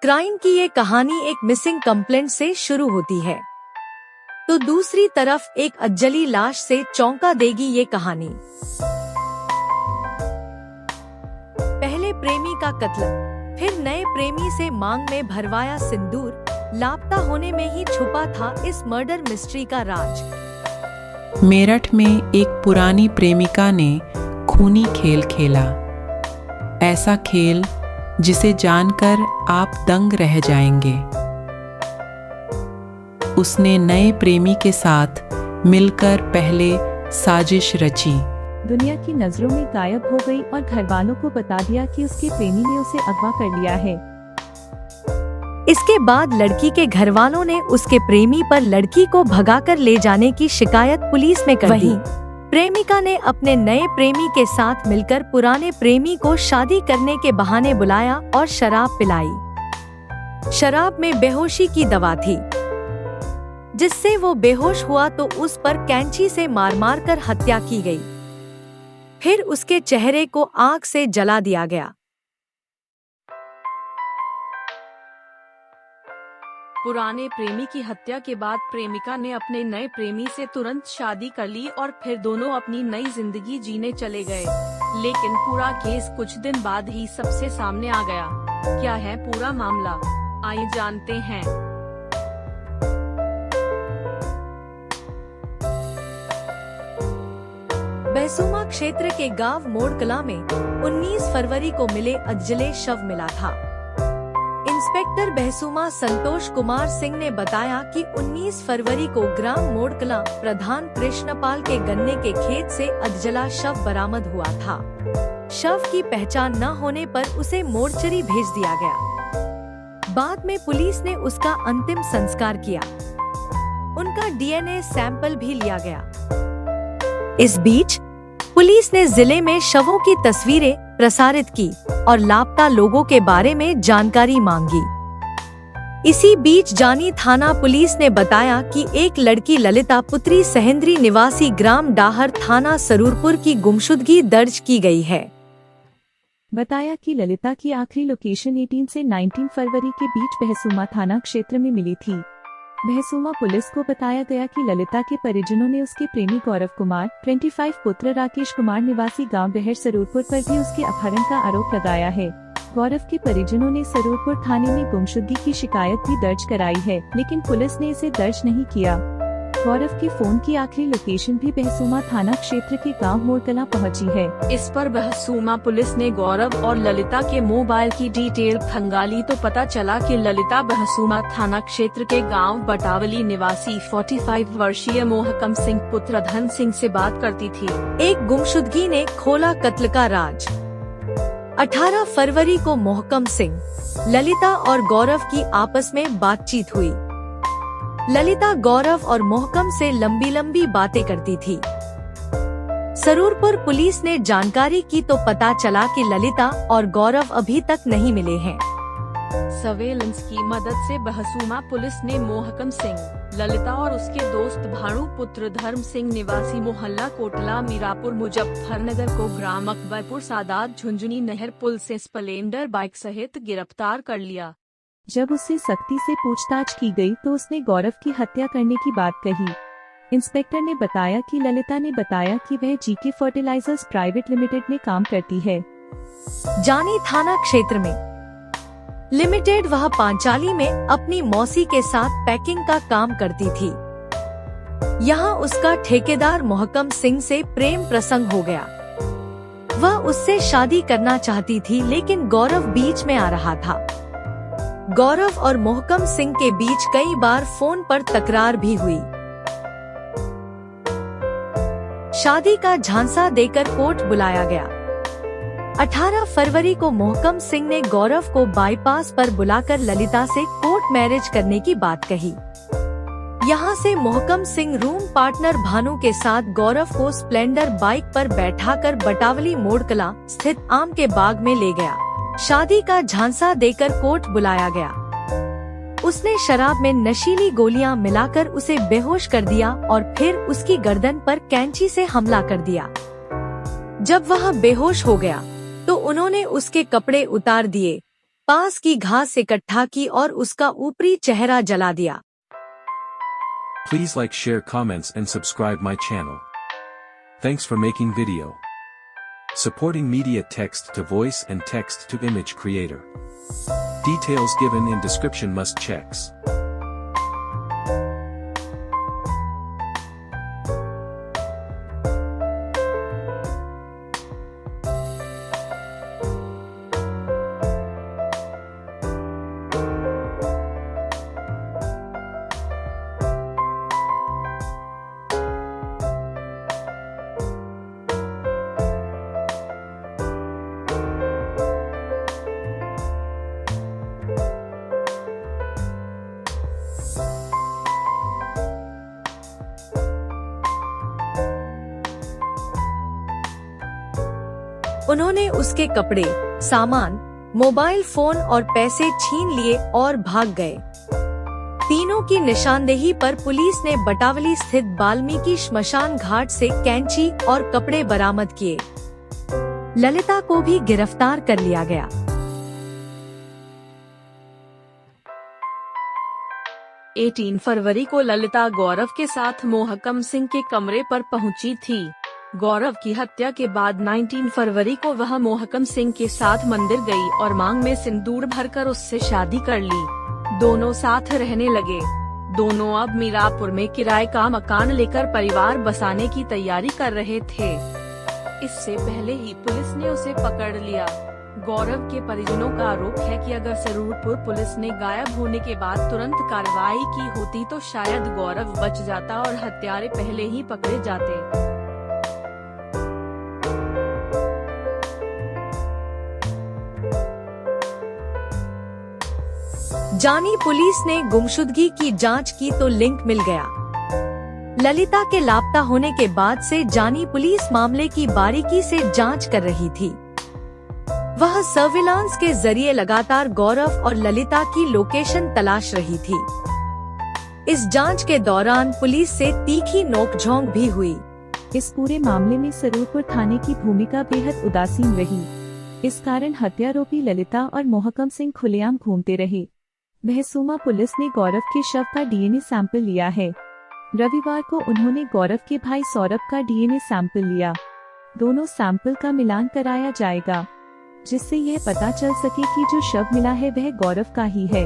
Crime की ये कहानी एक मिसिंग कंप्लेंट से शुरू होती है, तो दूसरी तरफ एक अजली लाश से चौंका देगी ये कहानी। पहले प्रेमी का कत्ल, फिर नए प्रेमी से मांग में भरवाया सिंदूर, लापता होने में ही छुपा था इस मर्डर मिस्ट्री का राज। मेरठ में एक पुरानी प्रेमिका ने खूनी खेल खेला, ऐसा खेल जिसे जानकर आप दंग रह जाएंगे। उसने नए प्रेमी के साथ मिलकर पहले साजिश रची, दुनिया की नजरों में गायब हो गई और घर वालों को बता दिया कि उसके प्रेमी ने उसे अगवा कर लिया है। इसके बाद लड़की के घर वालों ने उसके प्रेमी पर लड़की को भगाकर ले जाने की शिकायत पुलिस में कर दी। प्रेमिका ने अपने नए प्रेमी के साथ मिलकर पुराने प्रेमी को शादी करने के बहाने बुलाया और शराब पिलाई। शराब में बेहोशी की दवा थी, जिससे वो बेहोश हुआ तो उस पर कैंची से मार मार कर हत्या की गई। फिर उसके चेहरे को आग से जला दिया गया। पुराने प्रेमी की हत्या के बाद प्रेमिका ने अपने नए प्रेमी से तुरंत शादी कर ली और फिर दोनों अपनी नई जिंदगी जीने चले गए। लेकिन पूरा केस कुछ दिन बाद ही सबसे सामने आ गया। क्या है पूरा मामला, आइए जानते हैं। बहसूमा क्षेत्र के गांव मोड़कला में 19 फरवरी को मिले अजले शव मिला था। इंस्पेक्टर बहसूमा संतोष कुमार सिंह ने बताया कि 19 फरवरी को ग्राम मोड़कला प्रधान कृष्णपाल के गन्ने के खेत से अधजला शव बरामद हुआ था। शव की पहचान न होने पर उसे मोर्चरी भेज दिया गया। बाद में पुलिस ने उसका अंतिम संस्कार किया। उनका डीएनए सैंपल भी लिया गया। इस बीच पुलिस ने जिले में शवों की तस्वीरें प्रसारित की और लापता लोगों के बारे में जानकारी मांगी। इसी बीच जानी थाना पुलिस ने बताया कि एक लड़की ललिता पुत्री सहेंद्री निवासी ग्राम डाहर थाना सरूरपुर की गुमशुदगी दर्ज की गई है। बताया कि ललिता की आखिरी लोकेशन 18 से 19 फरवरी के बीच बहसूमा थाना क्षेत्र में मिली थी। बहसूमा पुलिस को बताया गया कि ललिता के परिजनों ने उसके प्रेमी गौरव कुमार 25 पुत्र राकेश कुमार निवासी गांव डहर सरूरपुर पर भी उसके अपहरण का आरोप लगाया है। गौरव के परिजनों ने सरूरपुर थाने में गुमशुदगी की शिकायत भी दर्ज कराई है, लेकिन पुलिस ने इसे दर्ज नहीं किया। गौरव के फोन की आखिरी लोकेशन भी बहसूमा थाना क्षेत्र के गांव मोड़कला पहुंची है। इस पर बहसूमा पुलिस ने गौरव और ललिता के मोबाइल की डिटेल खंगाली तो पता चला कि ललिता बहसूमा थाना क्षेत्र के गांव बटावली निवासी 45 वर्षीय मोहकम सिंह पुत्र धन सिंह से बात करती थी। एक गुमशुदगी ने खोला कत्ल का राज। 18 फरवरी को मोहकम सिंह, ललिता और गौरव की आपस में बातचीत हुई। ललिता गौरव और मोहकम से लंबी लंबी बातें करती थी। सरूरपुर पुलिस ने जानकारी की तो पता चला कि ललिता और गौरव अभी तक नहीं मिले हैं। सर्वेलेंस की मदद से बहसूमा पुलिस ने मोहकम सिंह, ललिता और उसके दोस्त भाणु पुत्र धर्म सिंह निवासी मोहल्ला कोटला मीरापुर मुजफ्फरनगर को ग्राम अकबरपुर सादात झुंझुनी नहर पुल से स्प्लेंडर बाइक सहित गिरफ्तार कर लिया। जब उससे सख्ती से पूछताछ की गई तो उसने गौरव की हत्या करने की बात कही। इंस्पेक्टर ने बताया कि ललिता ने बताया कि वह जीके फर्टिलाइजर्स प्राइवेट लिमिटेड में काम करती है। जानी थाना क्षेत्र में लिमिटेड वह पांचाली में अपनी मौसी के साथ पैकिंग का काम करती थी। यहाँ उसका ठेकेदार मोहकम सिंह से प्रेम प्रसंग हो गया। वह उससे शादी करना चाहती थी, लेकिन गौरव बीच में आ रहा था। गौरव और मोहकम सिंह के बीच कई बार फोन पर तकरार भी हुई। शादी का झांसा देकर कोर्ट बुलाया गया। 18 फरवरी को मोहकम सिंह ने गौरव को बाईपास पर बुलाकर ललिता से कोर्ट मैरिज करने की बात कही। यहाँ से मोहकम सिंह रूम पार्टनर भानु के साथ गौरव को स्प्लेंडर बाइक पर बैठाकर बटावली मोड़कला स्थित आम के बाग में ले गया। शादी का झांसा देकर कोर्ट बुलाया गया। उसने शराब में नशीली गोलियां मिलाकर उसे बेहोश कर दिया और फिर उसकी गर्दन पर कैंची से हमला कर दिया। जब वह बेहोश हो गया तो उन्होंने उसके कपड़े उतार दिए, पास की घास इकट्ठा की और उसका ऊपरी चेहरा जला दिया। Please like, share, comments and subscribe my channel. Thanks for making video. Supporting media text to voice and text to image creator. Details given in description must checks. उन्होंने उसके कपड़े, सामान, मोबाइल फोन और पैसे छीन लिए और भाग गए। तीनों की निशानदेही पर पुलिस ने बटावली स्थित वाल्मीकि श्मशान घाट से कैंची और कपड़े बरामद किए। ललिता को भी गिरफ्तार कर लिया गया। एटीन फरवरी को ललिता गौरव के साथ मोहकम सिंह के कमरे पर पहुंची थी। गौरव की हत्या के बाद 19 फरवरी को वह मोहकम सिंह के साथ मंदिर गई और मांग में सिंदूर भरकर उससे शादी कर ली। दोनों साथ रहने लगे। दोनों अब मीरापुर में किराए का मकान लेकर परिवार बसाने की तैयारी कर रहे थे। इससे पहले ही पुलिस ने उसे पकड़ लिया। गौरव के परिजनों का आरोप है कि अगर सरूरपुर पुलिस ने गायब होने के बाद तुरंत कार्रवाई की होती तो शायद गौरव बच जाता और हत्यारे पहले ही पकड़े जाते। जानी पुलिस ने गुमशुदगी की जांच की तो लिंक मिल गया। ललिता के लापता होने के बाद से जानी पुलिस मामले की बारीकी से जांच कर रही थी। वह सर्विलांस के जरिए लगातार गौरव और ललिता की लोकेशन तलाश रही थी। इस जांच के दौरान पुलिस से तीखी नोकझोंक भी हुई। इस पूरे मामले में सरूरपुर थाने की भूमिका बेहद उदासीन रही। इस कारण हत्यारोपी ललिता और मोहकम सिंह खुलेआम घूमते रहे। भैंसुमा पुलिस ने गौरव के शव का डीएनए सैंपल लिया है। रविवार को उन्होंने गौरव के भाई सौरभ का डीएनए सैंपल लिया। दोनों सैंपल का मिलान कराया जाएगा, जिससे यह पता चल सके कि जो शव मिला है वह गौरव का ही है।